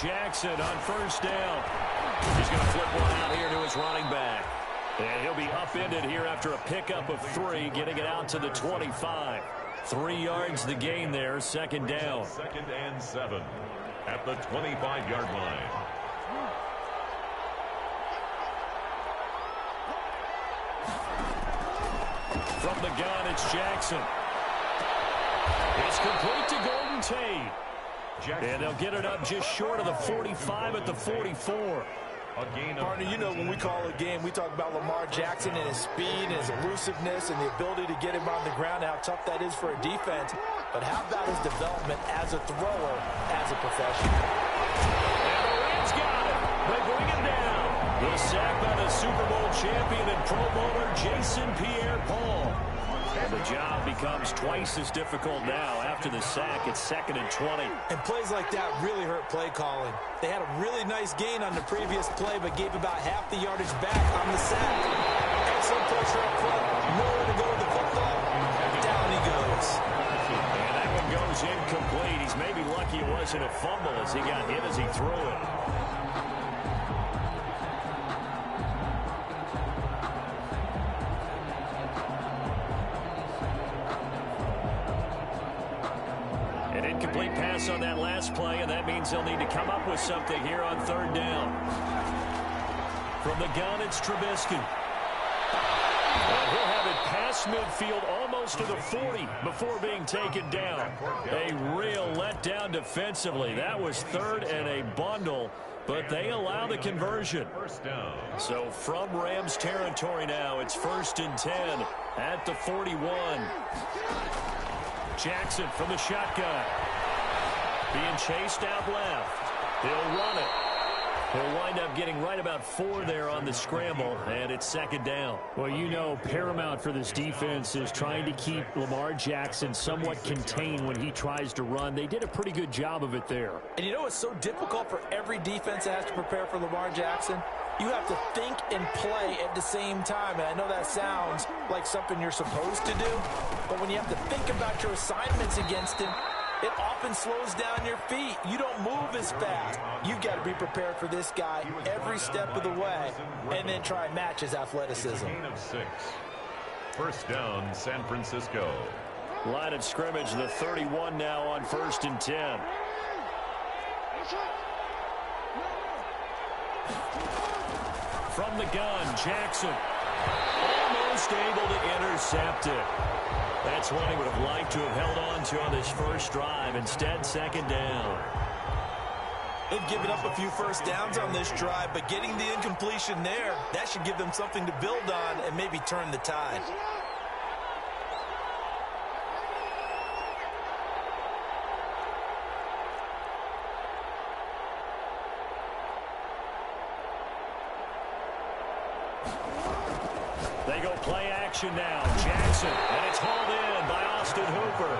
Jackson on first down. He's going to flip one out here to his running back. And he'll be upended here after a pickup of 3, getting it out to the 25. 3 yards the gain there, second down. 2nd and 7 at the 25-yard line. From the gun, it's Jackson. It's complete to Golden Tate. And they'll get it up just short of the 45 at the 44. Partner, you know when we call a game, we talk about Lamar Jackson and his speed and his elusiveness and the ability to get him on the ground, how tough that is for a defense. But how about his development as a thrower, as a professional? And the Rams got it. They bring him down. The sack by the Super Bowl champion and Pro Bowler Jason Pierre-Paul. And the job becomes twice as difficult now after the sack. It's 2nd and 20. And plays like that really hurt play calling. They had a really nice gain on the previous play, but gave about half the yardage back on the sack. Excellent pressure up front. Nowhere to go with the football. Down he goes. And that one goes incomplete. He's maybe lucky it wasn't a fumble as he got hit as he threw it. Incomplete pass on that last play, and that means they'll need to come up with something here on 3rd down. From the gun, it's Trubisky. And he'll have it past midfield almost to the 40 before being taken down. A real letdown defensively. That was 3rd and a bundle, but they allow the conversion. So from Rams territory now, it's 1st and 10 at the 41. Jackson from the shotgun. Being chased out left. He'll run it. He'll wind up getting right about 4 there on the scramble, and it's 2nd down. Well, you know, paramount for this defense is trying to keep Lamar Jackson somewhat contained when he tries to run. They did a pretty good job of it there. And you know it's so difficult for every defense that has to prepare for Lamar Jackson? You have to think and play at the same time. And I know that sounds like something you're supposed to do, but when you have to think about your assignments against him, it often slows down your feet. You don't move as fast. You've got to be prepared for this guy every step of the way and then try and match his athleticism. Gain of 6. 1st down, San Francisco. Line of scrimmage, the 31 now on 1st and 10. From the gun, Jackson. Almost able to intercept it. That's one he would have liked to have held on to on this first drive. Instead, 2nd down. They've given up a few first downs on this drive, but getting the incompletion there, that should give them something to build on and maybe turn the tide. They go play action now. Jackson, and it's hauled in by Austin Hooper.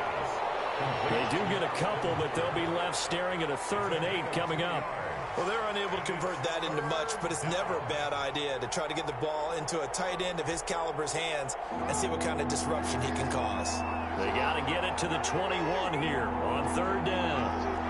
They do get a couple, but they'll be left staring at a 3rd and 8 coming up. Well, they're unable to convert that into much, but it's never a bad idea to try to get the ball into a tight end of his caliber's hands and see what kind of disruption he can cause. They got to get it to the 21 here on 3rd down.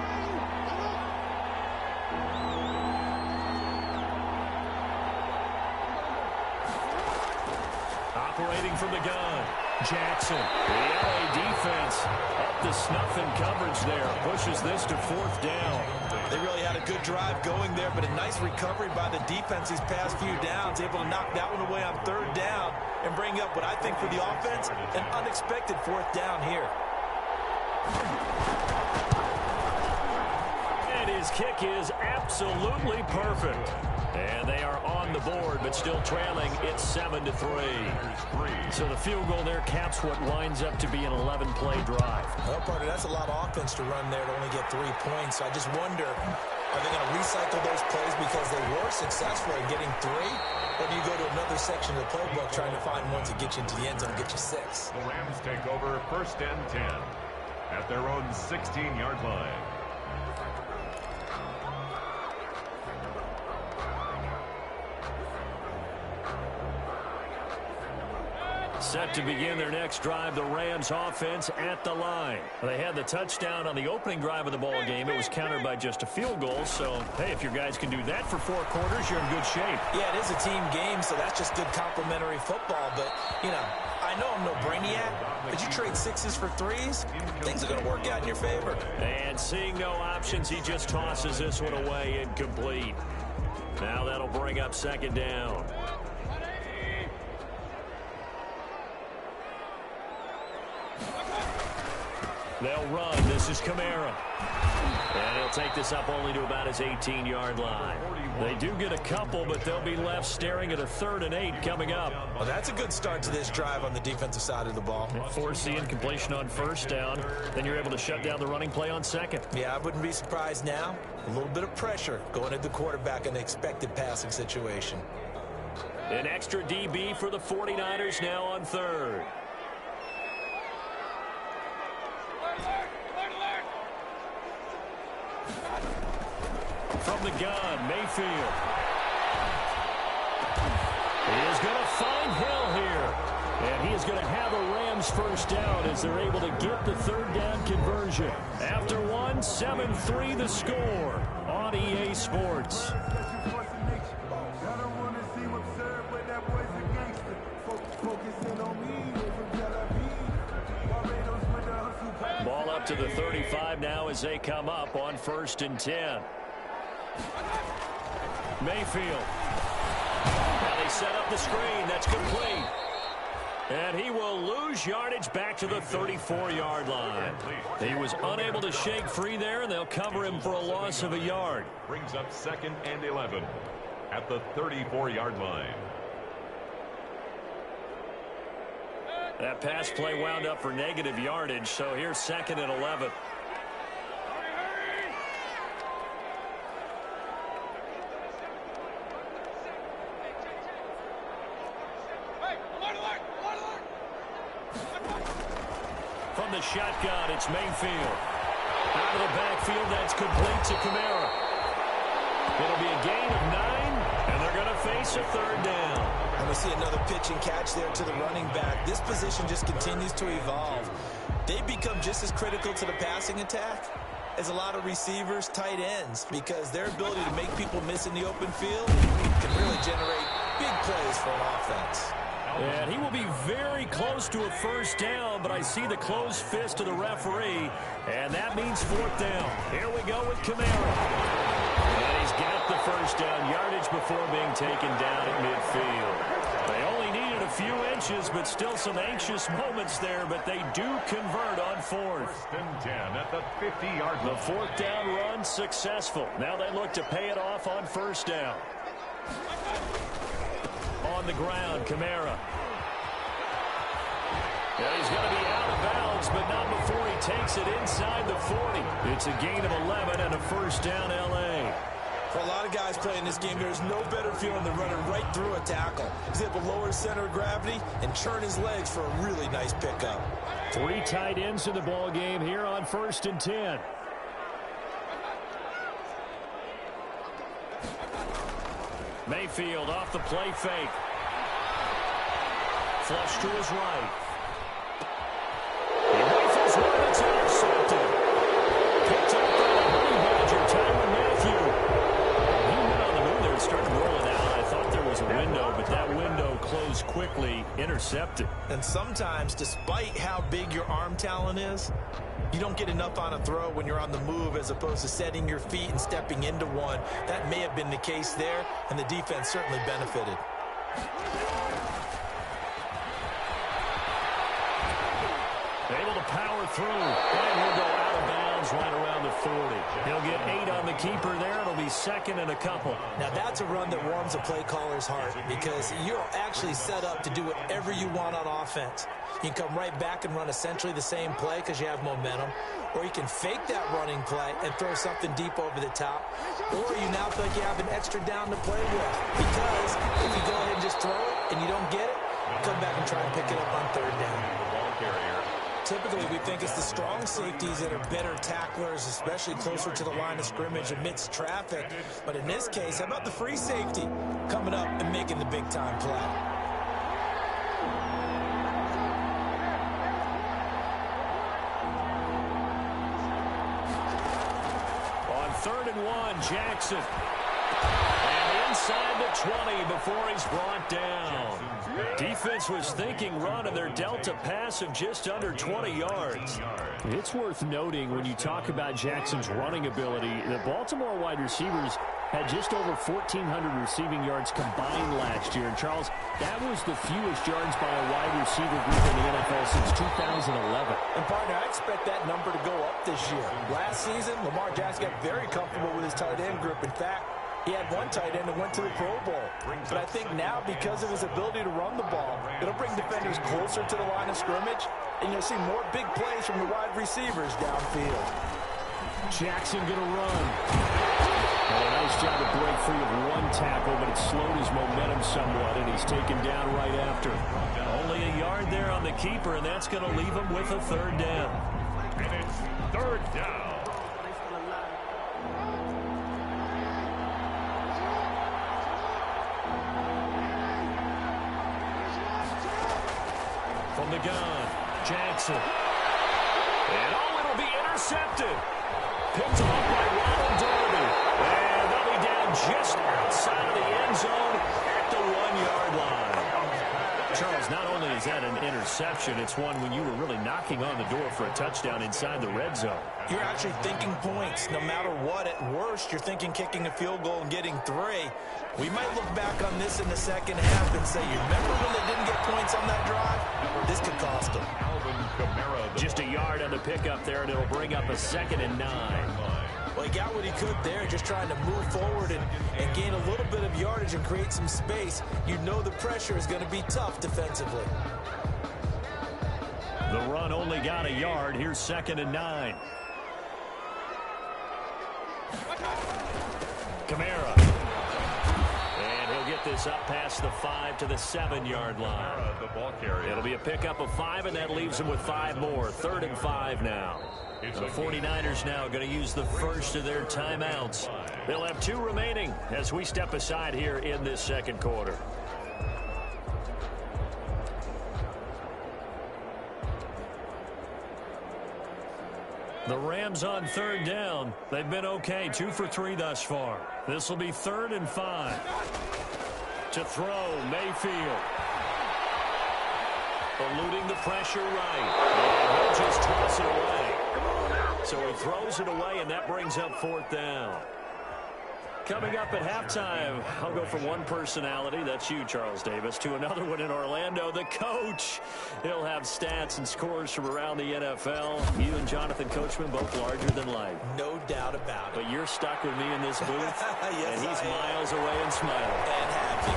Operating from the gun, Jackson. The LA defense up to snuff in coverage there. Pushes this to 4th down. They really had a good drive going there, but a nice recovery by the defense these past few downs, able to knock that one away on 3rd down and bring up what I think for the offense, an unexpected 4th down here. And his kick is absolutely perfect. And they are on the board, but still trailing. It's 7-3. So the field goal there caps what winds up to be an 11-play drive. Well, partner, that's a lot of offense to run there to only get 3 points. So I just wonder, are they going to recycle those plays because they were successful in getting 3? Or do you go to another section of the playbook trying to find one to get you into the end zone and get you 6? The Rams take over 1st and 10 at their own 16-yard line. set to begin their next drive. The Rams offense at the line. They had the touchdown on the opening drive of the ball game. It was countered by just a field goal. So, hey, if your guys can do that for 4 quarters, you're in good shape. Yeah, it is a team game, so that's just good complimentary football. But, you know, I know I'm no brainiac, but you trade 6s for 3s, things are going to work out in your favor. And seeing no options, he just tosses this one away incomplete. Now that'll bring up 2nd down. They'll run. This is Kamara. And he'll take this up only to about his 18-yard line. They do get a couple, but they'll be left staring at a 3rd and 8 coming up. Well, that's a good start to this drive on the defensive side of the ball. Force the incompletion on 1st down. Then you're able to shut down the running play on 2nd. Yeah, I wouldn't be surprised now. A little bit of pressure going at the quarterback in an expected passing situation. An extra DB for the 49ers now on 3rd. From the gun, Mayfield. He is going to find Hill here. And he is going to have a Rams 1st down as they're able to get the 3rd down conversion. After 1, 7-3 the score on EA Sports. Ball up to the 35 now as they come up on 1st and 10. Mayfield. Now they set up the screen. That's complete. And he will lose yardage back to the 34-yard line. He was unable to shake free there, and they'll cover him for a loss of a yard. Brings up 2nd and 11 at the 34-yard line. That pass play wound up for negative yardage, so here's 2nd and 11. From the shotgun, it's Mayfield. Out of the backfield, that's complete to Kamara. It'll be a gain of 9, and they're going to face a 3rd down. And we see another pitch and catch there to the running back. This position just continues to evolve. They become just as critical to the passing attack as a lot of receivers, tight ends, because their ability to make people miss in the open field can really generate big plays for an offense. And he will be very close to a 1st down, but I see the closed fist of the referee, and that means 4th down. Here we go with Kamara. And he's got the 1st down yardage before being taken down at midfield. They only needed a few inches, but still some anxious moments there, but they do convert on 4th. 1st and 10 at the 50-yard line. The 4th down run successful. Now they look to pay it off on 1st down. On the ground, Kamara. Yeah, he's going to be out of bounds, but not before he takes it inside the 40. It's a gain of 11 and a 1st down, L.A. For a lot of guys playing this game, there's no better feeling than running right through a tackle. He's able to lower his center of gravity and churn his legs for a really nice pickup. 3 tight ends in the ball game here on 1st and 10. Mayfield off the play fake. Flush to his right. He rifles one. It's intercepted. Picked up by the Honey Badger, Tyrann Mathieu. He went on the move there and started rolling out. I thought there was a window, but that window closed quickly. Intercepted. And sometimes, despite how big your arm talent is, you don't get enough on a throw when you're on the move as opposed to setting your feet and stepping into one. That may have been the case there, and the defense certainly benefited. Able to power through, and he'll go out of bounds right around the 40. He'll get 8 on the keeper there. It'll be 2nd and a couple. Now, that's a run that warms a play caller's heart because you're actually set up to do whatever you want on offense. You can come right back and run essentially the same play because you have momentum, or you can fake that running play and throw something deep over the top, or you now feel like you have an extra down to play with because if you go ahead and just throw it and you don't get it, come back and try and pick it up on 3rd down. The ball carrier. Typically, we think it's the strong safeties that are better tacklers, especially closer to the line of scrimmage amidst traffic. But in this case, how about the free safety coming up and making the big-time play? 3rd and 1, Jackson. And inside the 20 before he's brought down. Defense was thinking run, and they're dealt a pass of just under 20 yards. It's worth noting when you talk about Jackson's running ability, the Baltimore wide receivers had just over 1,400 receiving yards combined last year. And, Charles, that was the fewest yards by a wide receiver group in the NFL since 2011. And, partner, I expect that number to go up this year. Last season, Lamar Jackson got very comfortable with his tight end group. In fact, he had one tight end that went to the Pro Bowl. But I think now, because of his ability to run the ball, it'll bring defenders closer to the line of scrimmage, and you'll see more big plays from the wide receivers downfield. Jackson going to run. And a nice job to break free of one tackle, but it slowed his momentum somewhat, and he's taken down right after. Only a yard there on the keeper, and that's going to leave him with a 3rd down. And it's 3rd down. From the gun, Jackson. And it'll be intercepted. Picked off by Ronald Darby. And they'll be down just outside of the end zone at the 1-yard line. Charles, not only is that an interception, it's one when you were really knocking on the door for a touchdown inside the red zone. You're actually thinking points. No matter what, at worst, you're thinking kicking a field goal and getting 3. We might look back on this in the second half and say, you remember when they didn't get points on that drive? This could cost them. Just a yard on the pickup there, and it'll bring up a 2nd and 9. Well, he got what he could there, just trying to move forward and gain a little bit of yardage and create some space. You know the pressure is going to be tough defensively. The run only got a yard. Here's 2nd and 9. Kamara. And he'll get this up past the 5 to the 7-yard line. The ball carrier. It'll be a pickup of 5, and that leaves him with 5 more. 3rd and 5 now. The 49ers now going to use the first of their timeouts. They'll have 2 remaining as we step aside here in this second quarter. The Rams on 3rd down. They've been okay, 2 for 3 thus far. This will be 3rd and 5. To throw, Mayfield. Eluding the pressure right. And he'll just toss it away. So he throws it away, and that brings up 4th down. Coming up at halftime, I'll go from one personality, that's you, Charles Davis, to another one in Orlando, the coach. He'll have stats and scores from around the NFL. You and Jonathan Coachman both larger than life. No doubt about it. But you're stuck with me in this booth, yes, and he's miles away and smiling. And happy.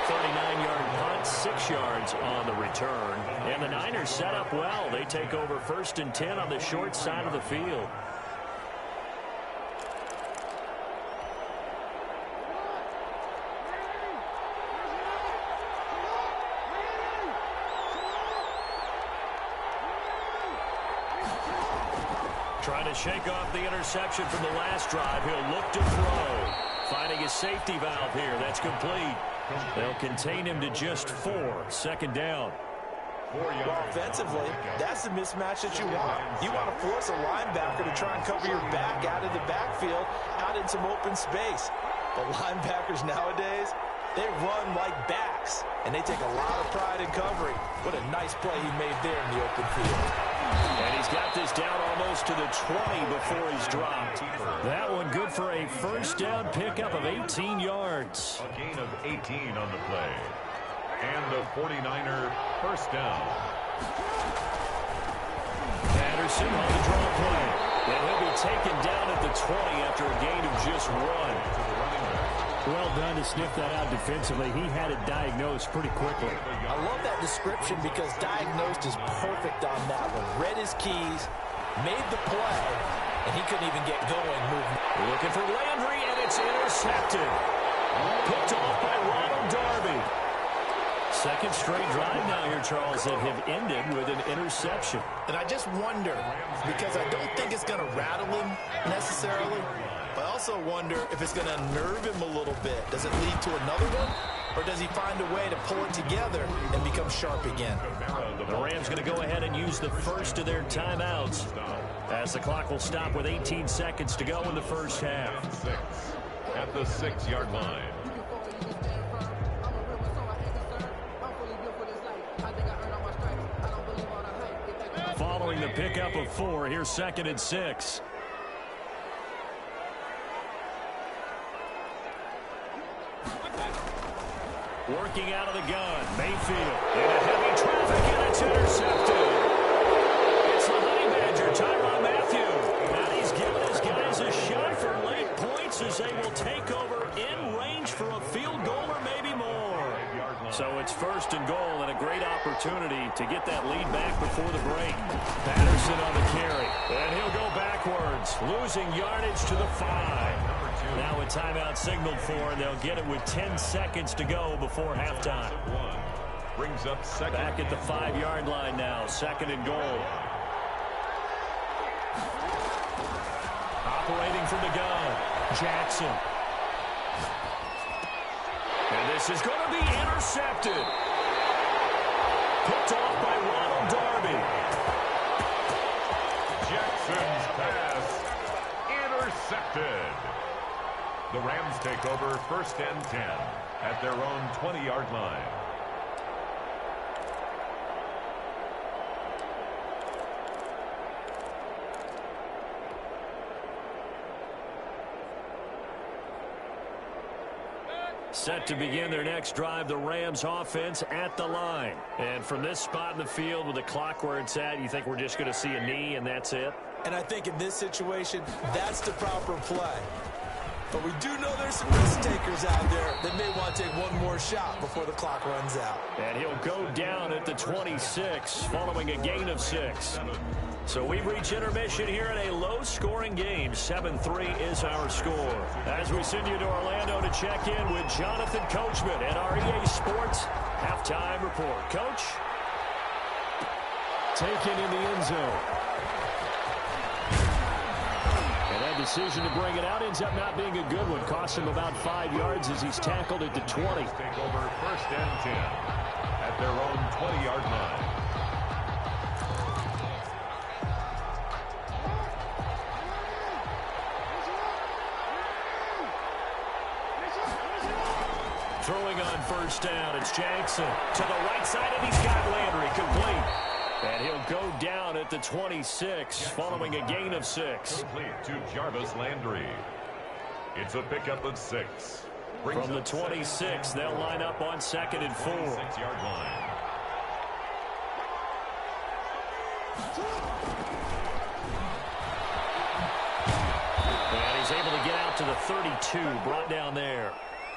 39-yard punt, 6 yards on the return. And the Niners set up well. They take over 1st and 10 on the short side of the field. Trying to shake off the interception from the last drive. He'll look to throw. Finding his safety valve here. That's complete. They'll contain him to just 4. 2nd down. Well, offensively, that's the mismatch that you want. You want to force a linebacker to try and cover your back out of the backfield, out in some open space. But linebackers nowadays, they run like backs, and they take a lot of pride in covering. What a nice play he made there in the open field. And he's got this down almost to the 20 before he's dropped. That one good for a 1st down pickup of 18 yards. A gain of 18 on the play. And the 49er 1st down. Patterson on the draw play. And he'll be taken down at the 20 after a gain of just 1. Well done to sniff that out defensively. He had it diagnosed pretty quickly. I love that description because diagnosed is perfect on that one. Read his keys, made the play, and he couldn't even get going moving. Looking for Landry, and it's intercepted. Picked off by Ronald Darby. 2nd straight drive now here, Charles, that have ended with an interception. And I just wonder, because I don't think it's going to rattle him necessarily, but I also wonder if it's going to nerve him a little bit. Does it lead to another one? Or does he find a way to pull it together and become sharp again? The Rams going to go ahead and use the first of their timeouts. as the clock will stop with 18 seconds to go in the first half. 6 at the 6-yard line. Following the pickup of 4, here's 2nd and 6. Working out of the gun, Mayfield into heavy traffic, and it's intercepted. It's the Honey Badger, Tyrann Mathieu. And he's given his guys a shot for late points as they will take over in range for a field goal or maybe more. So it's 1st and goal and a great opportunity to get that lead back before the break. Patterson on the carry, and he'll go backwards, losing yardage to the 5. Now a timeout signaled for, and they'll get it with 10 seconds to go before halftime. Brings up 2nd. Back at the 5-yard line now, 2nd and goal. Operating from the gun, Jackson. And this is going to be intercepted. Picked off by Ronald Darby. Jackson's pass intercepted. The Rams take over 1st and 10 at their own 20-yard line. Set to begin their next drive, the Rams offense at the line. And from this spot in the field with the clock where it's at, you think we're just going to see a knee and that's it? And I think in this situation, that's the proper play. But we do know there's some risk takers out there that may want to take one more shot before the clock runs out. And he'll go down at the 26 following a gain of 6. So we've reached intermission here in a low-scoring game. 7-3 is our score. As we send you to Orlando to check in with Jonathan Coachman at our EA Sports Halftime Report. Coach? Taken in the end zone. And that decision to bring it out ends up not being a good one. Cost him about 5 yards as he's tackled at the 20. Take over 1st and 10 at their own 20-yard line. Throwing on 1st down, it's Jackson to the right side, and he's got Landry complete. And he'll go down at the 26 following a gain of 6. Complete to Jarvis Landry. It's a pickup of 6. From the 26, they'll line up on 2nd and 4. 6-yard line. And he's able to get out to the 32, brought down there.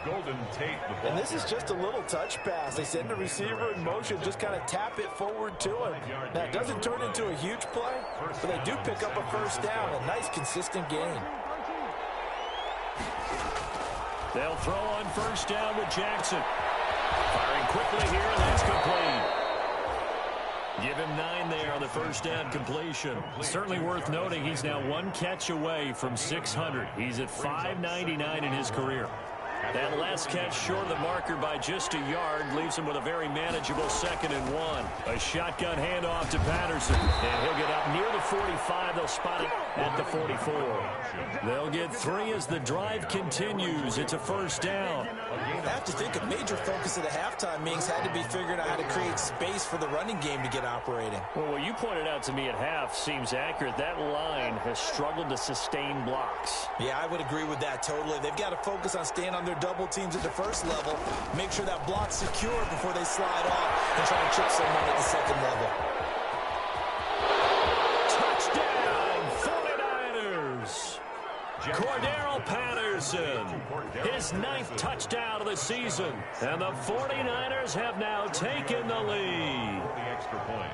Golden Tate the ball. And this is just a little touch pass. They send the receiver in motion, just kind of tap it forward to him. Now, it doesn't turn into a huge play, but they do pick up a 1st down. A nice, consistent gain. They'll throw on 1st down with Jackson. Firing quickly here, and that's complete. Give him 9 there on the 1st down completion. Certainly worth noting he's now 1 catch away from 600. He's at 599 in his career. That last catch short of the marker by just a yard leaves him with a very manageable 2nd and 1. A shotgun handoff to Patterson. And he'll get up near the 45. They'll spot it at the 44. They'll get 3 as the drive continues. It's a 1st down. I have to think a major focus of the halftime meetings had to be figuring out how to create space for the running game to get operating. Well, what you pointed out to me at half seems accurate. That line has struggled to sustain blocks. Yeah, I would agree with that totally. They've got to focus on staying on their double teams at the 1st level, make sure that block's secure before they slide off and try to chip someone at the 2nd level. Touchdown, 49ers! Cordero Patterson, his 9th touchdown of the season, and the 49ers have now taken the lead. The extra point.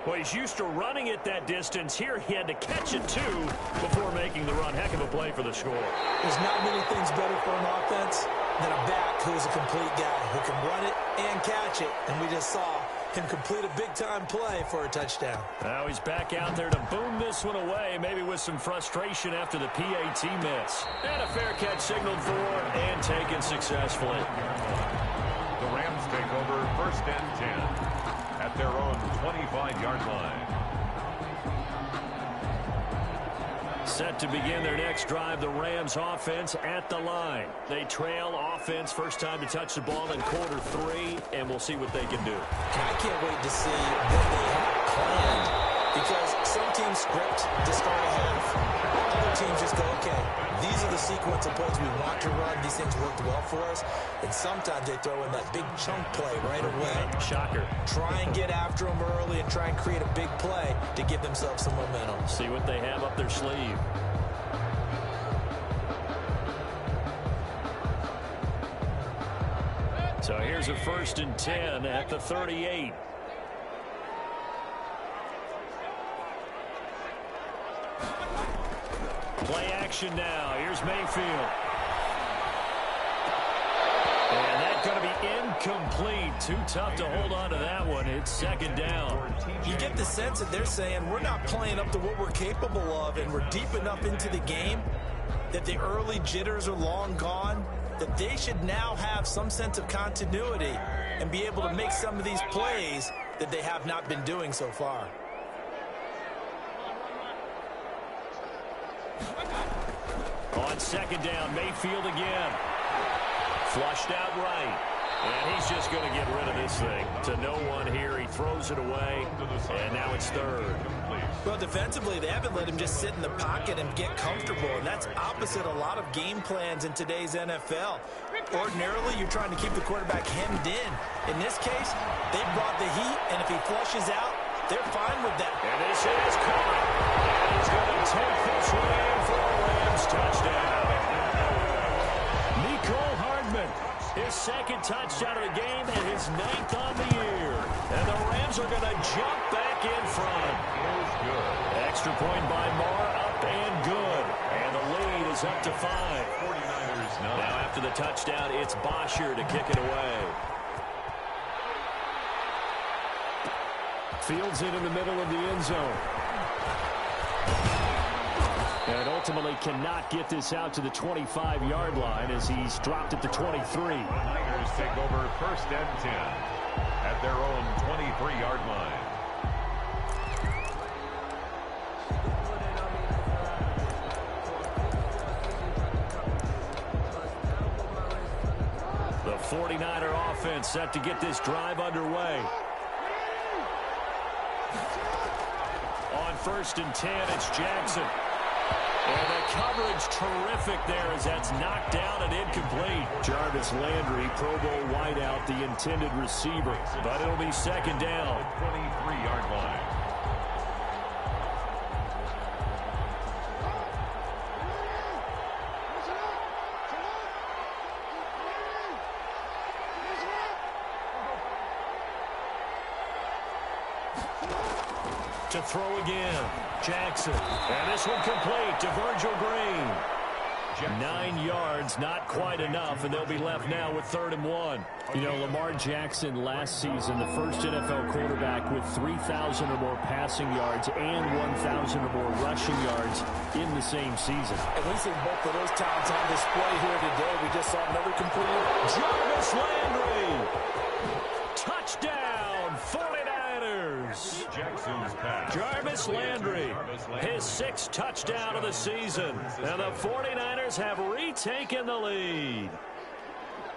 Well, he's used to running it that distance. Here he had to catch it, too, before making the run. Heck of a play for the score. There's not many things better for an offense than a back who is a complete guy who can run it and catch it. And we just saw him complete a big-time play for a touchdown. Now he's back out there to boom this one away, maybe with some frustration after the PAT miss. And a fair catch signaled for and taken successfully. The Rams take over 1st and 10 at their own 25-yard line. Set to begin their next drive, the Rams offense at the line. They trail offense, first time to touch the ball in quarter 3, and we'll see what they can do. And I can't wait to see what they have planned, because some teams script to start a half. Other teams just go, okay, these are the sequence of plays we want to run. These things worked well for us. And sometimes they throw in that big chunk play right away. Shocker. Try and get after them early and try and create a big play to give themselves some momentum. See what they have up their sleeve. So here's a 1st and 10 at the 38. Play action now. Here's Mayfield. And that's going to be incomplete. Too tough to hold on to that one. It's 2nd down. You get the sense that they're saying we're not playing up to what we're capable of, and we're deep enough into the game that the early jitters are long gone, that they should now have some sense of continuity and be able to make some of these plays that they have not been doing so far. On 2nd down, Mayfield again. Flushed out right. And he's just going to get rid of this thing. To no one here. He throws it away. And now it's 3rd. Well, defensively, they haven't let him just sit in the pocket and get comfortable. And that's opposite a lot of game plans in today's NFL. Ordinarily, you're trying to keep the quarterback hemmed in. In this case, they brought the heat, and if he flushes out, they're fine with that. And this is caught. And he's going to take this one in for a Rams touchdown. Mecole Hardman, his 2nd touchdown of the game and his 9th on the year. And the Rams are going to jump back in front. Extra point by Marr, up and good. And the lead is up to 5. 49ers now after the touchdown, it's Bosher to kick it away. Fields it in the middle of the end zone. And ultimately cannot get this out to the 25-yard line as he's dropped at the 23. The Niners take over 1st and 10 at their own 23-yard line. The 49er offense set to get this drive underway. On 1st and 10, it's Jackson. And the coverage terrific there as that's knocked down and incomplete. Jarvis Landry, Pro Bowl wideout, the intended receiver. But it'll be 2nd down. 23-yard line. To throw again, Jackson. And this one complete to Virgil Green. 9 yards, not quite enough, and they'll be left now with 3rd and 1. You know, Lamar Jackson last season, the first NFL quarterback with 3,000 or more passing yards and 1,000 or more rushing yards in the same season. And we see both of those talents on display here today. We just saw another complete. Jarvis Landry. Touchdown, 49ers. Jackson's pass. Jarvis Landry, his 6th touchdown of the season. And the 49ers have retaken the lead.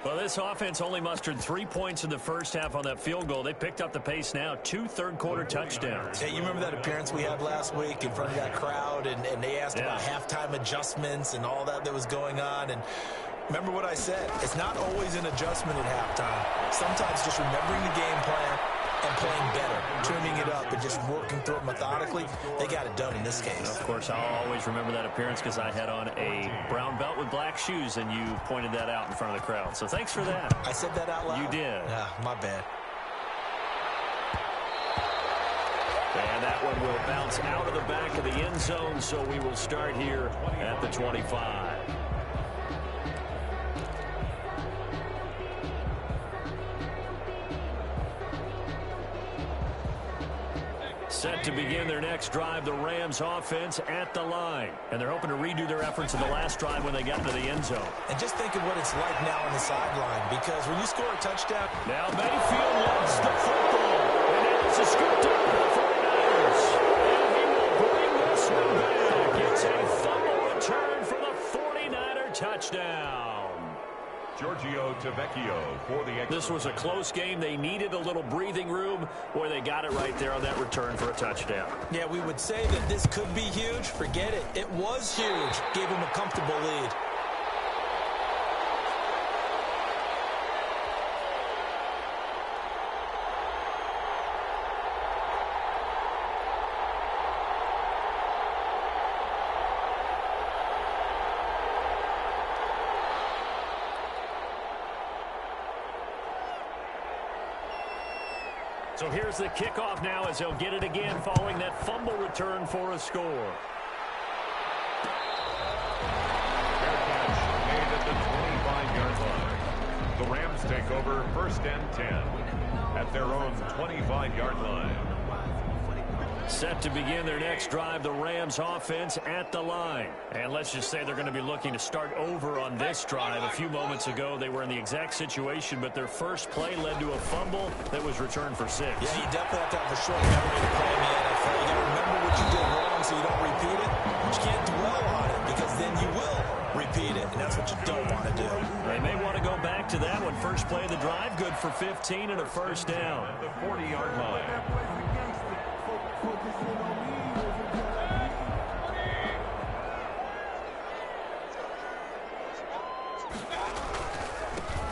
Well, this offense only mustered 3 points in the first half on that field goal. They picked up the pace now. 2 third-quarter touchdowns. Hey, you remember that appearance we had last week in front of that crowd, and they asked about halftime adjustments and all that was going on, and remember what I said. It's not always an adjustment at halftime. Sometimes just remembering the game plan and playing better, tuning it up and just working through it methodically. They got it done in this case. Of course, I'll always remember that appearance because I had on a brown belt with black shoes, and you pointed that out in front of the crowd. So thanks for that. I said that out loud? You did. Yeah, my bad. And that one will bounce out of the back of the end zone, so we will start here at the 25. Set to begin their next drive, the Rams offense at the line. And they're hoping to redo their efforts in the last drive when they got into the end zone. And just think of what it's like now on the sideline, because when you score a touchdown. Now Mayfield loves the football. And now it's a scoop down for the 49ers. And he will bring this one back. It's a Tavecchio for the extra. This was a close game. They needed a little breathing room. Boy, they got it right there on that return for a touchdown. Yeah, we would say that this could be huge. Forget it. It was huge. Gave him a comfortable lead. So here's the kickoff now as they'll get it again following that fumble return for a score. Fair catch made at the 25-yard line. The Rams take over 1st and 10 at their own 25-yard line. Set to begin their next drive, the Rams offense at the line. And let's just say they're going to be looking to start over on this drive. A few moments ago, they were in the exact situation, but their first play led to a fumble that was returned for 6. Yeah, you definitely have to have a short memory to play in the NFL. You got to remember what you did wrong so you don't repeat it. But you can't dwell on it because then you will repeat it, and that's what you don't want to do. They may want to go back to that one. First play of the drive, good for 15 and a first down. At the 40-yard line.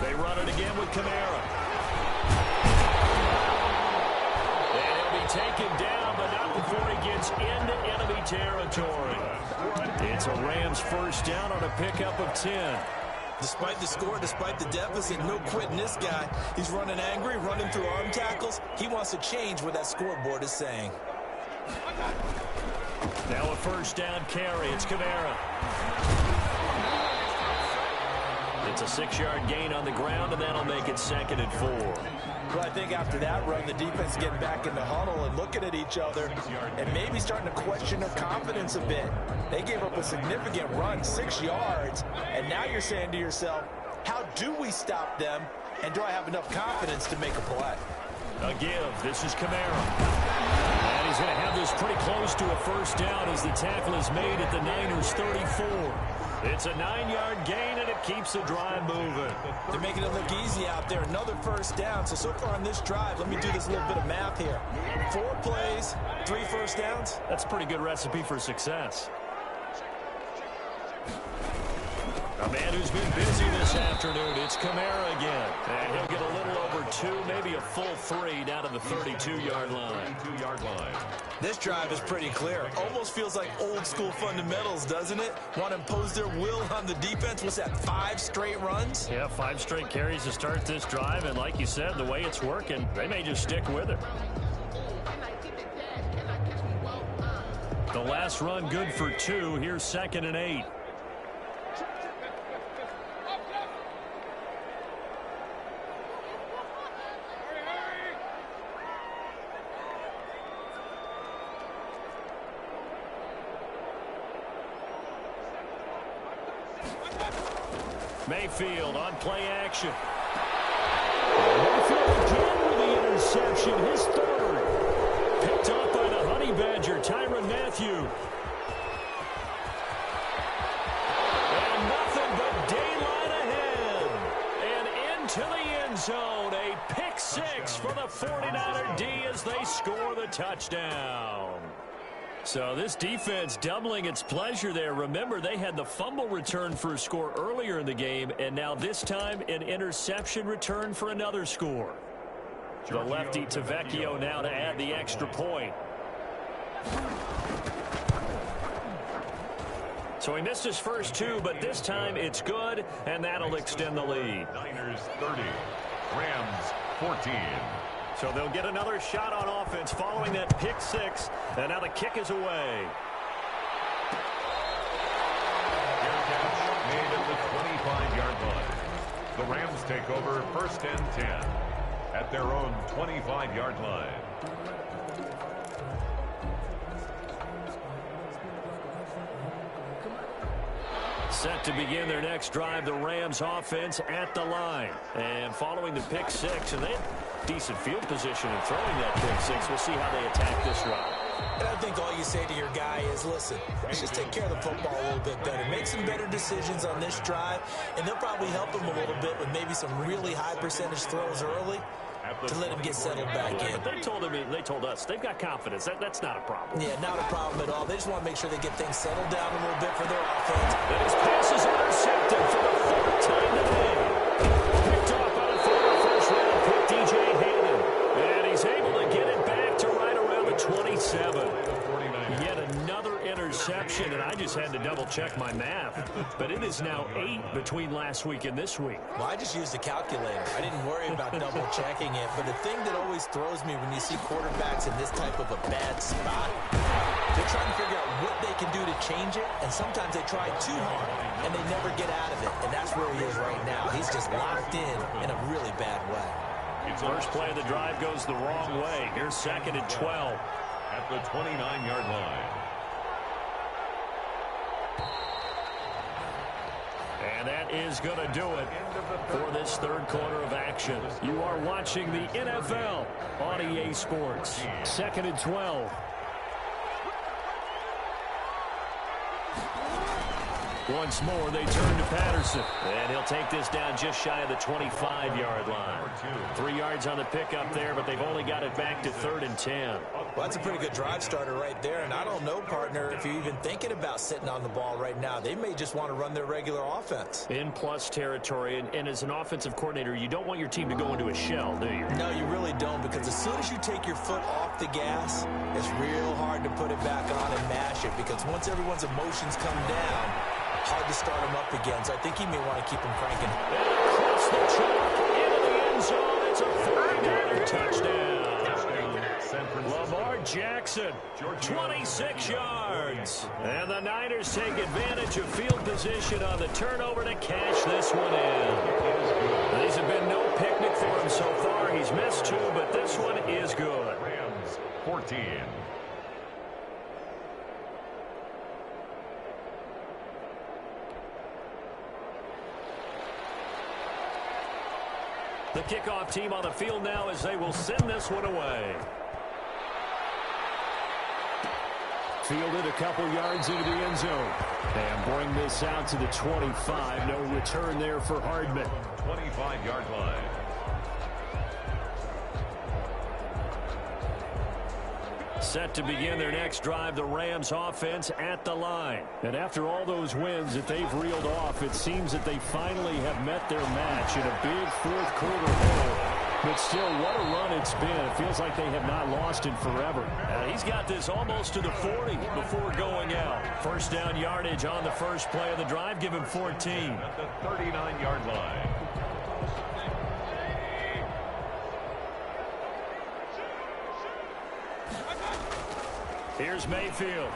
They run it again with Kamara. And he'll be taken down, but not before he gets into enemy territory. It's a Rams first down on a pickup of 10. Despite the score, despite the deficit, no quitting this guy. He's running angry, running through arm tackles. He wants to change what that scoreboard is saying. Now a first down carry. It's Kamara. It's a 6-yard gain on the ground, and that'll make it 2nd and 4. Well, I think after that run, the defense getting back in the huddle and looking at each other and maybe starting to question their confidence a bit. They gave up a significant run, 6 yards, and now you're saying to yourself, how do we stop them, and do I have enough confidence to make a play? A give. This is Kamara. And he's going to have this pretty close to a first down as the tackle is made at the Niners' 34. It's a 9-yard gain, and it keeps the drive moving. They're making it look easy out there. Another first down. So far on this drive, let me do this little bit of math here. 4 plays, 3 first downs. That's a pretty good recipe for success. A man who's been busy this afternoon, it's Kamara again. And he'll get a little over 2, maybe a full 3 down to the 32-yard line. This drive is pretty clear. Almost feels like old school fundamentals, doesn't it? Want to impose their will on the defense. What's that, 5 straight runs? Yeah, 5 straight carries to start this drive. And like you said, the way it's working, they may just stick with it. The last run good for 2. Here's 2nd and 8. Mayfield on play action. Mayfield again with the interception, his 3rd. Picked up by the Honey Badger, Tyrann Mathieu. And nothing but daylight ahead. And into the end zone, a pick 6 for the 49er D as they score the touchdown. So this defense doubling its pleasure there. Remember, they had the fumble return for a score earlier in the game, and now this time an interception return for another score. The lefty Tavecchio now to add the extra point. So he missed his first 2, but this time it's good, and that'll extend the lead. Niners 30, Rams 14. So they'll get another shot on offense following that pick 6, and now the kick is away. Fair catch made at the 25-yard line. The Rams take over 1st and 10 at their own 25-yard line. Set to begin their next drive, the Rams offense at the line. And following the pick 6, and they had decent field position in throwing that pick 6. We'll see how they attack this drive. And I think all you say to your guy is, listen, let's just take care of the football a little bit better. Make some better decisions on this drive, and they'll probably help him a little bit with maybe some really high percentage throws early to let him get settled back in. But they told us they've got confidence. That's not a problem. Yeah, not a problem at all. They just want to make sure they get things settled down a little bit for their offense. And his pass is intercepted for the fourth time today. Picked off by the former first-round pick, DJ Hayden. And he's able to get it back to right around the 27. Yet another interception, and I just had to double-check my math. But it is now 8 between last week and this week. Well, I just used a calculator. I didn't worry about double-checking it. But the thing that always throws me when you see quarterbacks in this type of a bad spot, they're trying to figure out what they can do to change it, and sometimes they try too hard, and they never get out of it. And that's where he is right now. He's just locked in a really bad way. First play of the drive goes the wrong way. Here's 2nd and 12. At the 29-yard line. And that is going to do it for this third quarter of action. You are watching the NFL on EA Sports. 2nd and 12. Once more, they turn to Patterson. And he'll take this down just shy of the 25-yard line. 3 yards on the pickup there, but they've only got it back to 3rd and 10. Well, that's a pretty good drive starter right there. And I don't know, partner, if you're even thinking about sitting on the ball right now. They may just want to run their regular offense. In plus territory. And as an offensive coordinator, you don't want your team to go into a shell, do you? No, you really don't, because as soon as you take your foot off the gas, it's real hard to put it back on and mash it, because once everyone's emotions come down, hard to start them up again. So I think he may want to keep them cranking. Across the track, into the end zone. It's a 49er touchdown. Lamar Jackson, 26 yards. And the Niners take advantage of field position on the turnover to cash this one in. These have been no picnic for him so far. He's missed 2, but this one is good. Rams 14. The kickoff team on the field now as they will send this one away. Fielded a couple yards into the end zone. And bring this out to the 25. No return there for Hardman. 25-yard line. Set to begin their next drive, the Rams offense at the line. And after all those wins that they've reeled off, it seems that they finally have met their match in a big fourth quarter hole. But still, what a run it's been. It feels like they have not lost in forever. He's got this almost to the 40 before going out. First down yardage on the first play of the drive. Give him 14. At the 39-yard line. Here's Mayfield.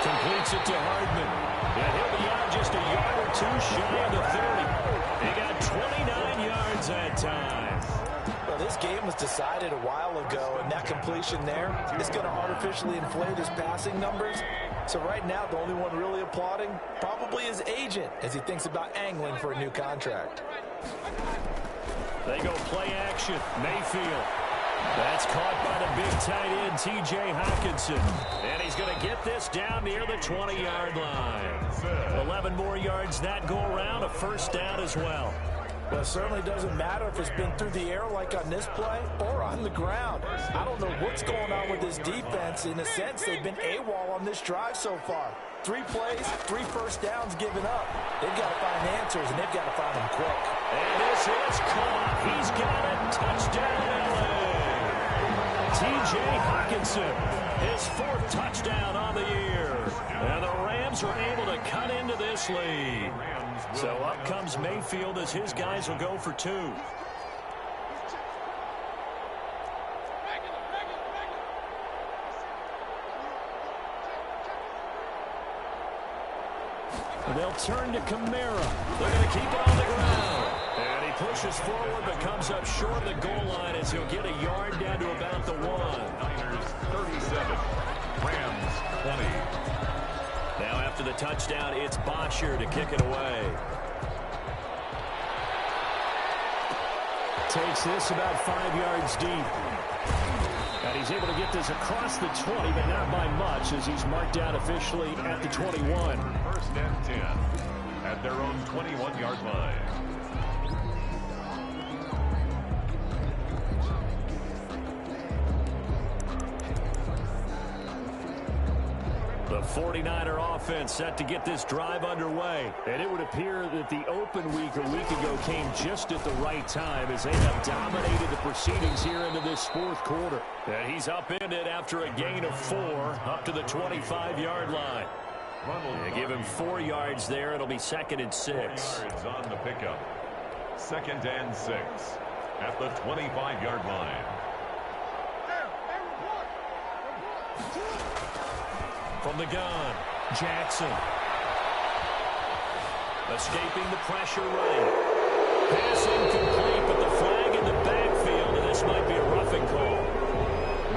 Completes it to Hardman. And he'll be out just a yard or 2 shy of the 30. He got 29 yards that time. Well, this game was decided a while ago, and that completion there is going to artificially inflate his passing numbers. So right now, the only one really applauding probably his agent as he thinks about angling for a new contract. They go play action. Mayfield. That's caught by the big tight end, T.J. Hockenson. And he's going to get this down near the 20-yard line. 11 more yards that go around, a first down as well. Well, it certainly doesn't matter if it's been through the air like on this play or on the ground. I don't know what's going on with this defense. In a sense, they've been AWOL on this drive so far. 3 plays, 3 first downs given up. They've got to find answers, and they've got to find them quick. And this is caught. He's got a touchdown. T.J. Hockenson, his 4th touchdown on the year. And the Rams are able to cut into this lead. So up comes Mayfield as his guys will go for 2. They'll turn to Kamara. They're going to keep it on the ground. And he pushes forward but comes up short of the goal line as he'll get a yard down to about the 1. Niners 37. Rams 20. Now after the touchdown, it's Bosher to kick it away. Takes this about 5 yards deep. And he's able to get this across the 20, but not by much, as he's marked down officially at the 21. First and 10 at their own 21-yard line. The 49er offense set to get this drive underway. And it would appear that the open week a week ago came just at the right time as they have dominated the proceedings here into this fourth quarter. And he's upended after a gain of 4 up to the 25-yard line. They give him 4 yards there. It'll be 2nd and 6. Yards on the pickup. 2nd and 6 at the 25-yard line. From the gun, Jackson. Escaping the pressure right. Pass incomplete, but the flag in the backfield, and this might be a roughing call.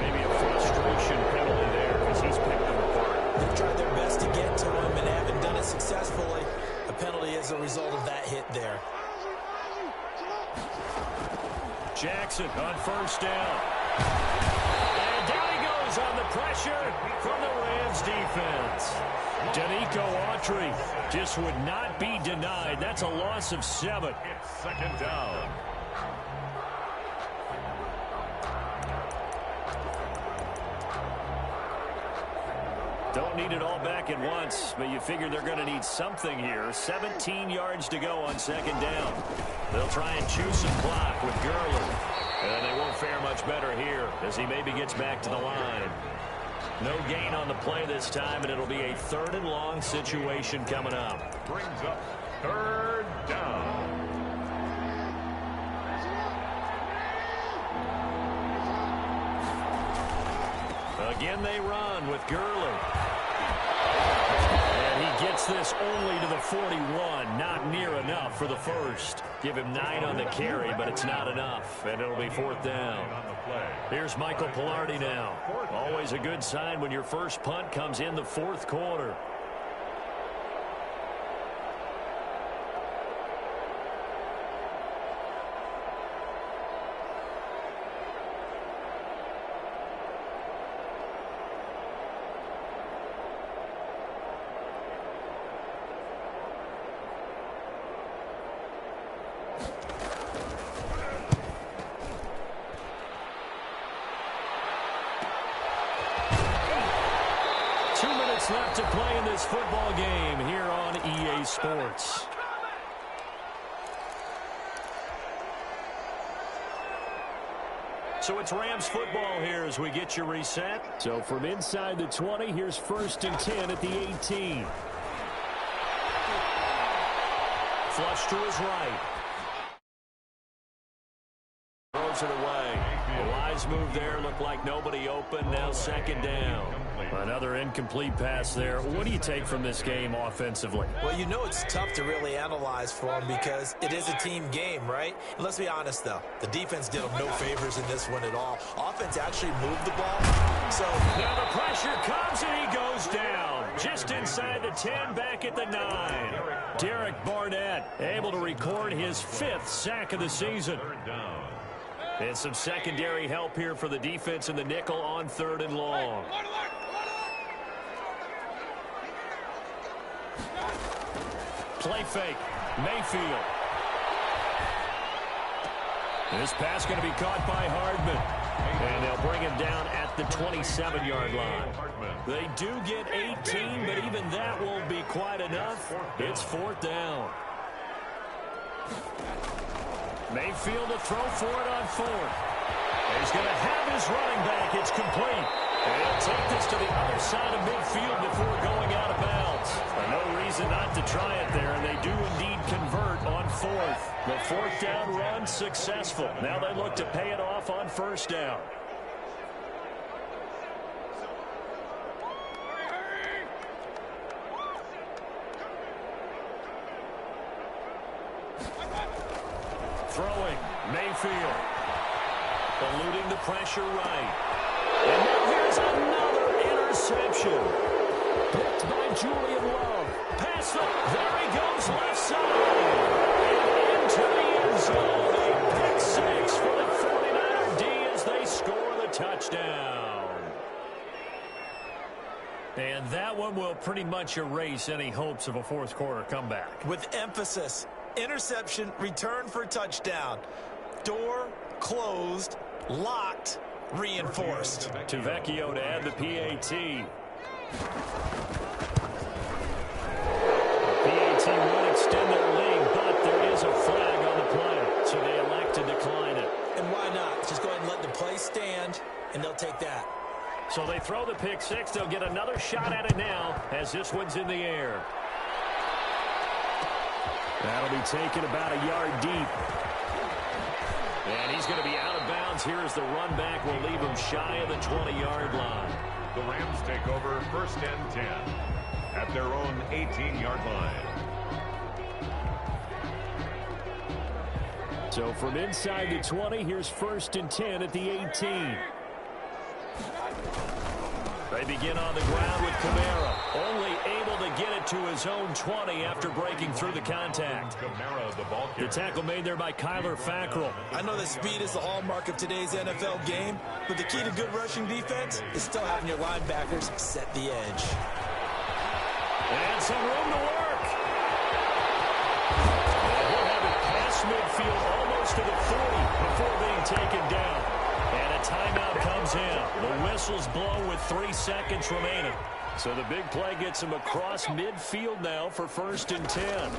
Maybe a frustration penalty there because he's picked them apart. They've tried their best to get to him and haven't done it successfully. A penalty as a result of that hit there. Jackson on first down. And down he goes on the pressure from the Rams defense. Danico Autry just would not be denied. That's a loss of 7. It's 2nd down. Don't need it all back at once, but you figure they're going to need something here. 17 yards to go on 2nd down. They'll try and chew some clock with Gurley. And they won't fare much better here as he maybe gets back to the line. No gain on the play this time, and it'll be a 3rd and long situation coming up. Brings up 3rd down. Again they run with Gurley. And he gets this only to the 41. Not near enough for the first. Give him 9 on the carry, but it's not enough. And it'll be 4th down. Here's Michael Palardy now. Always a good sign when your first punt comes in the 4th quarter. Left to play in this football game here on EA Sports. So it's Rams football here as we get you reset. So from inside the 20, here's 1st and 10 at the 18. Flush to his right. Throws it away. A wise move there. Looked like nobody open. Now 2nd down. Another incomplete pass there. What do you take from this game offensively? Well, you know it's tough to really analyze for them because it is a team game, right? And let's be honest, though. The defense did them no favors in this one at all. Offense actually moved the ball. So now the pressure comes and he goes down. Just inside the 10, back at the 9. Derek Barnett able to record his 5th sack of the season. And some secondary help here for the defense in the nickel on 3rd and long. Play fake. Mayfield. This pass going to be caught by Hardman. And they'll bring him down at the 27-yard line. They do get 18, but even that won't be quite enough. It's 4th down. Mayfield to throw for it on 4th. He's going to have his running back. It's complete. And he'll take this to the other side of midfield before going out of bounds. No reason not to try it there, and they do indeed convert on 4th. The 4th down run successful. Now they look to pay it off on 1st down. Throwing, Mayfield. Eluding the pressure right. And now here's another interception. Picked by Julian Love. Pass there he goes left side. And into the end zone. A pick 6 And that one will pretty much erase any hopes of a fourth quarter comeback. With emphasis, interception, return for a touchdown. Door closed, locked, reinforced. Tavecchio to add the PAT. The PAT would extend their lead, but there is a flag on the play, so they elect to decline it. And why not? Just go ahead and let the play stand, and they'll take that. So they throw the pick six. They'll get another shot at it now as this one's in the air. That'll be taken about a yard deep. And he's going to be out of bounds here as the run back will leave him shy of the 20-yard line. The Rams take over 1st and 10 at their own 18-yard line. So from inside the 20, here's 1st and 10 at the 18. They begin on the ground with Kamara, only able to get it to his own 20 after breaking through the contact. Kamara, the ball carrier. The tackle made there by Kyler Fackrell. I know that speed is the hallmark of today's NFL game, but the key to good rushing defense is still having your linebackers set the edge. And some room to work. And he'll have it past midfield almost to the 40 before being taken down. And a timeout comes in. The whistle's blown with 3 seconds remaining. So the big play gets him across midfield now for 1st and 10.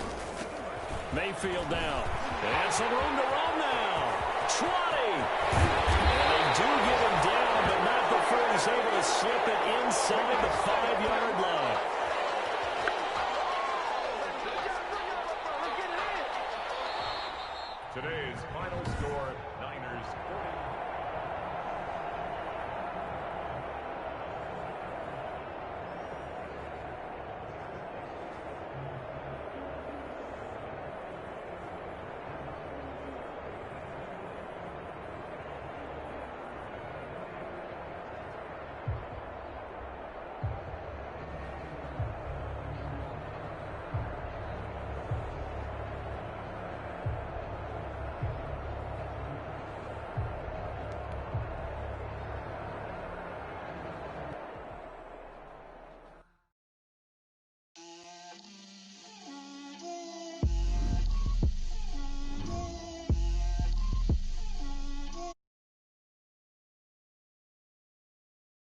Mayfield now. And some room to